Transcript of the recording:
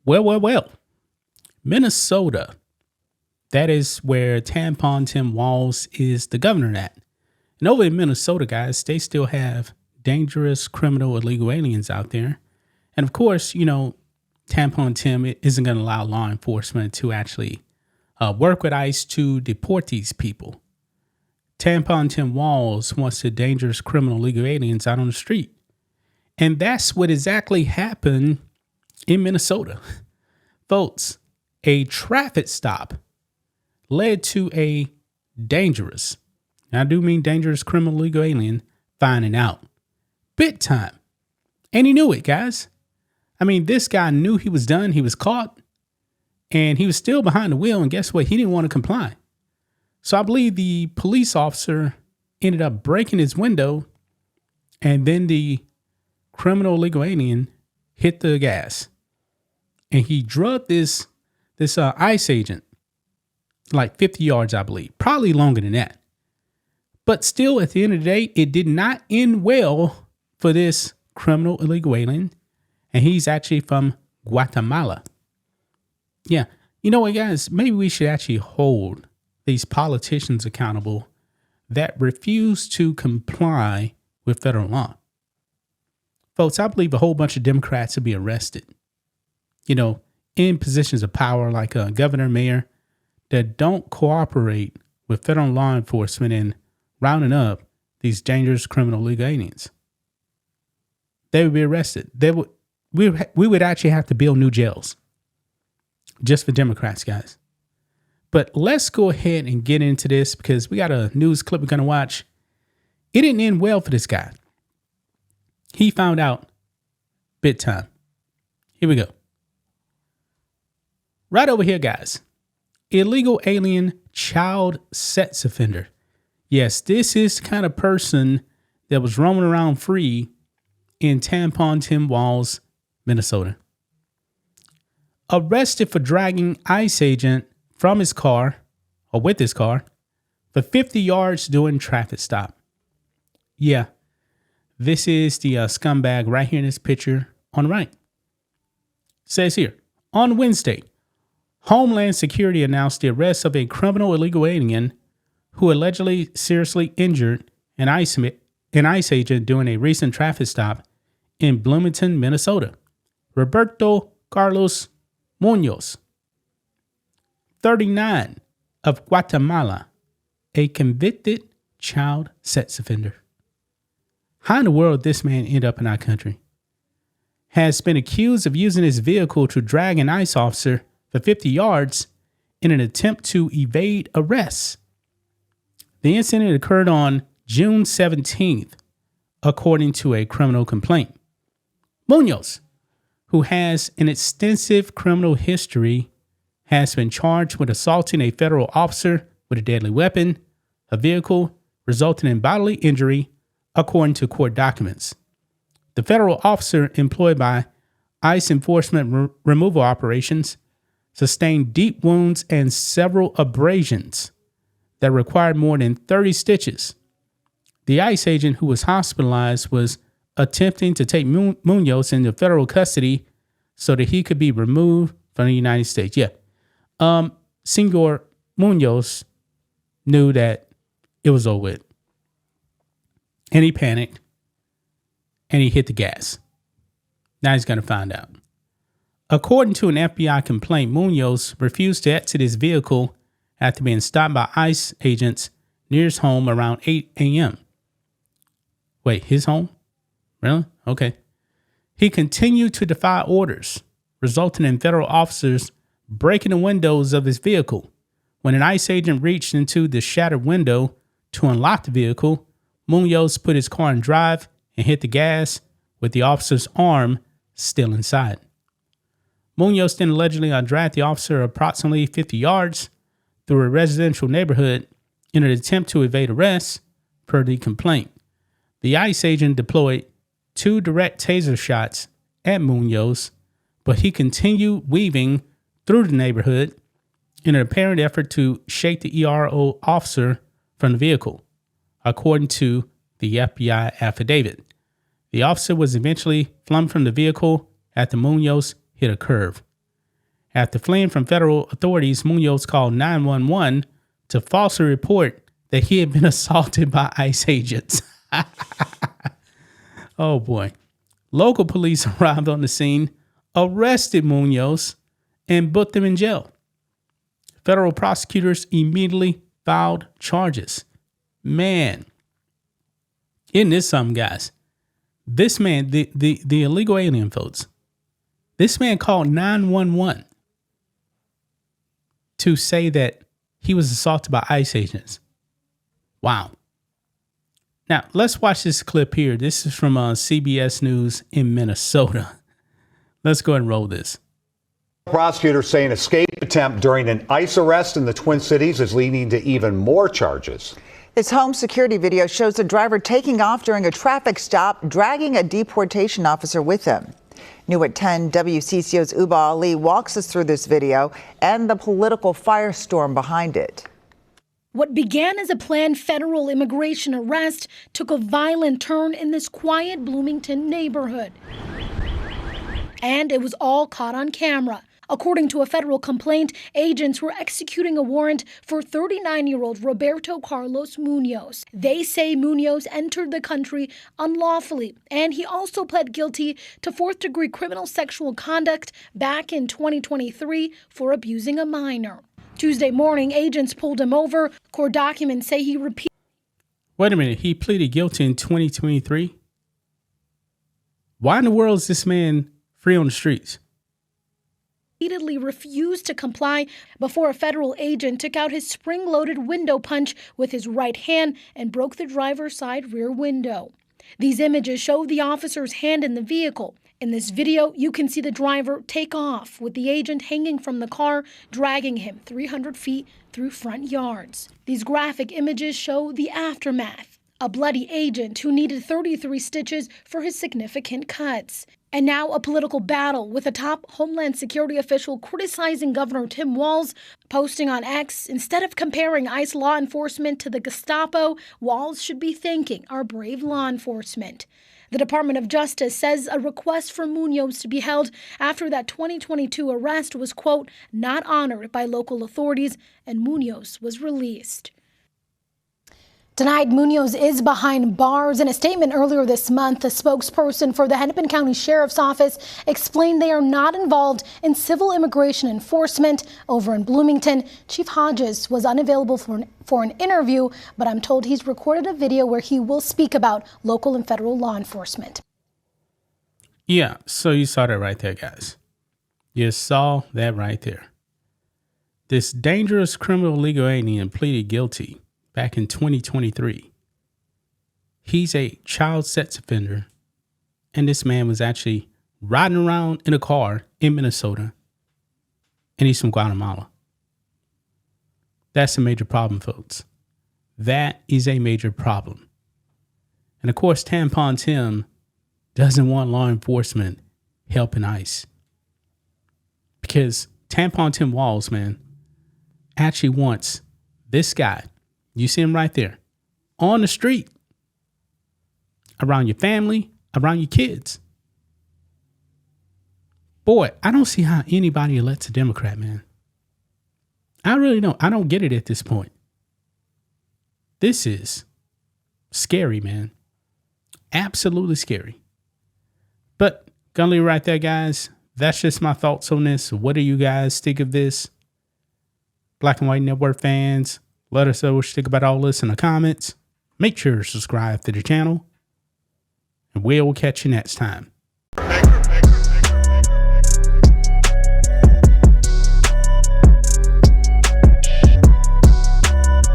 Well. Minnesota. That is where Tampon Tim Walz is the governor at. And over in Minnesota, guys, they still have dangerous criminal illegal aliens out there. And of course, Tampon Tim isn't going to allow law enforcement to actually work with ICE to deport these people. Tampon Tim Walz wants the dangerous criminal illegal aliens out on the street. And that's what exactly happened in Minnesota. Folks, a traffic stop led to a dangerous, I do mean dangerous criminal illegal alien, finding out. Big time. And he knew it, guys. I mean, this guy knew he was done. He was caught. And he was still behind the wheel. And guess what? He didn't want to comply. So I believe the police officer ended up breaking his window. And then the criminal illegal alien hit the gas. And he drugged this ICE agent like 50 yards, I believe. Probably longer than that. But still, at the end of the day, it did not end well for this criminal illegal alien. And he's actually from Guatemala. Yeah. You know what, guys? Maybe we should actually hold these politicians accountable that refuse to comply with federal law. Folks, I believe a whole bunch of Democrats will be arrested, in positions of power like a governor, mayor, that don't cooperate with federal law enforcement in rounding up these dangerous criminal illegal aliens. They would be arrested. We would actually have to build new jails just for Democrats, guys. But let's go ahead and get into this because we got a news clip we're going to watch. It didn't end well for this guy. He found out big time. Here we go. Right over here, guys. Illegal alien child sex offender. Yes, this is the kind of person that was roaming around free in Tampon Tim Walz, Minnesota. Arrested for dragging ICE agent from his car, or with his car, for 50 yards during traffic stop. Yeah, this is the scumbag right here in this picture on the right. Says here, on Wednesday, Homeland Security announced the arrest of a criminal illegal alien who allegedly seriously injured an ICE agent during a recent traffic stop in Bloomington, Minnesota. Roberto Carlos Munoz, 39, of Guatemala, a convicted child sex offender. How in the world this man ended up in our country? Has been accused of using his vehicle to drag an ICE officer for 50 yards in an attempt to evade arrest. The incident occurred on June 17th, according to a criminal complaint. Munoz, who has an extensive criminal history, has been charged with assaulting a federal officer with a deadly weapon, a vehicle, resulting in bodily injury, according to court documents. The federal officer employed by ICE enforcement removal operations sustained deep wounds and several abrasions that required more than 30 stitches. The ICE agent who was hospitalized was attempting to take Munoz into federal custody so that he could be removed from the United States. Yeah. Senor Munoz knew that it was over with. And he panicked. And he hit the gas. Now he's going to find out. According to an FBI complaint, Munoz refused to exit his vehicle after being stopped by ICE agents near his home around 8 a.m. Wait, his home? Really? Okay. He continued to defy orders, resulting in federal officers breaking the windows of his vehicle. When an ICE agent reached into the shattered window to unlock the vehicle, Munoz put his car in drive and hit the gas with the officer's arm still inside. Munoz then allegedly dragged the officer approximately 50 yards through a residential neighborhood in an attempt to evade arrest, per the complaint. The ICE agent deployed 2 direct taser shots at Munoz, but he continued weaving through the neighborhood in an apparent effort to shake the ERO officer from the vehicle, according to the FBI affidavit. The officer was eventually flung from the vehicle after Munoz hit a curve. After fleeing from federal authorities, Munoz called 911 to falsely report that he had been assaulted by ICE agents. Oh boy. Local police arrived on the scene, arrested Munoz, and put them in jail. Federal prosecutors immediately filed charges. Man, isn't this something, guys? This man, the illegal alien folks, this man called 911 to say that he was assaulted by ICE agents. Wow. Now, let's watch this clip here. This is from CBS News in Minnesota. Let's go ahead and roll this. Prosecutors say an escape attempt during an ICE arrest in the Twin Cities is leading to even more charges. This home security video shows the driver taking off during a traffic stop, dragging a deportation officer with him. New at 10, WCCO's Uba Ali walks us through this video and the political firestorm behind it. What began as a planned federal immigration arrest took a violent turn in this quiet Bloomington neighborhood. And it was all caught on camera. According to a federal complaint, agents were executing a warrant for 39-year-old Roberto Carlos Munoz. They say Munoz entered the country unlawfully, and he also pled guilty to fourth-degree criminal sexual conduct back in 2023 for abusing a minor. Tuesday morning, agents pulled him over. Court documents say he repeated. Wait a minute. He pleaded guilty in 2023? Why in the world is this man free on the streets? Repeatedly refused to comply before a federal agent took out his spring-loaded window punch with his right hand and broke the driver's side rear window. These images show the officer's hand in the vehicle. In this video, you can see the driver take off with the agent hanging from the car, dragging him 300 feet through front yards. These graphic images show the aftermath. A bloody agent who needed 33 stitches for his significant cuts. And now a political battle with a top Homeland Security official criticizing Governor Tim Walz, posting on X, instead of comparing ICE law enforcement to the Gestapo, Walz should be thanking our brave law enforcement. The Department of Justice says a request for Munoz to be held after that 2022 arrest was, quote, not honored by local authorities, and Munoz was released. Tonight, Munoz is behind bars. In a statement earlier this month, a spokesperson for the Hennepin County Sheriff's Office explained they are not involved in civil immigration enforcement. Over in Bloomington, Chief Hodges was unavailable for an interview, but I'm told he's recorded a video where he will speak about local and federal law enforcement. Yeah, so you saw that right there, guys. You saw that right there. This dangerous criminal illegal alien pleaded guilty back in 2023. He's a child sex offender, and this man was actually riding around in a car in Minnesota, and he's from Guatemala. That's a major problem, folks. That is a major problem. And of course, Tampon Tim doesn't want law enforcement helping ICE, because Tampon Tim Walz, man, actually wants this guy. You see him right there on the street, around your family, around your kids. Boy, I don't see how anybody elects a Democrat, man. I really don't. I don't get it at this point. This is scary, man. Absolutely scary. But gonna leave it right there, guys. That's just my thoughts on this. What do you guys think of this? Black and White Network fans, let us know what you think about all this in the comments. Make sure to subscribe to the channel, and we'll catch you next time.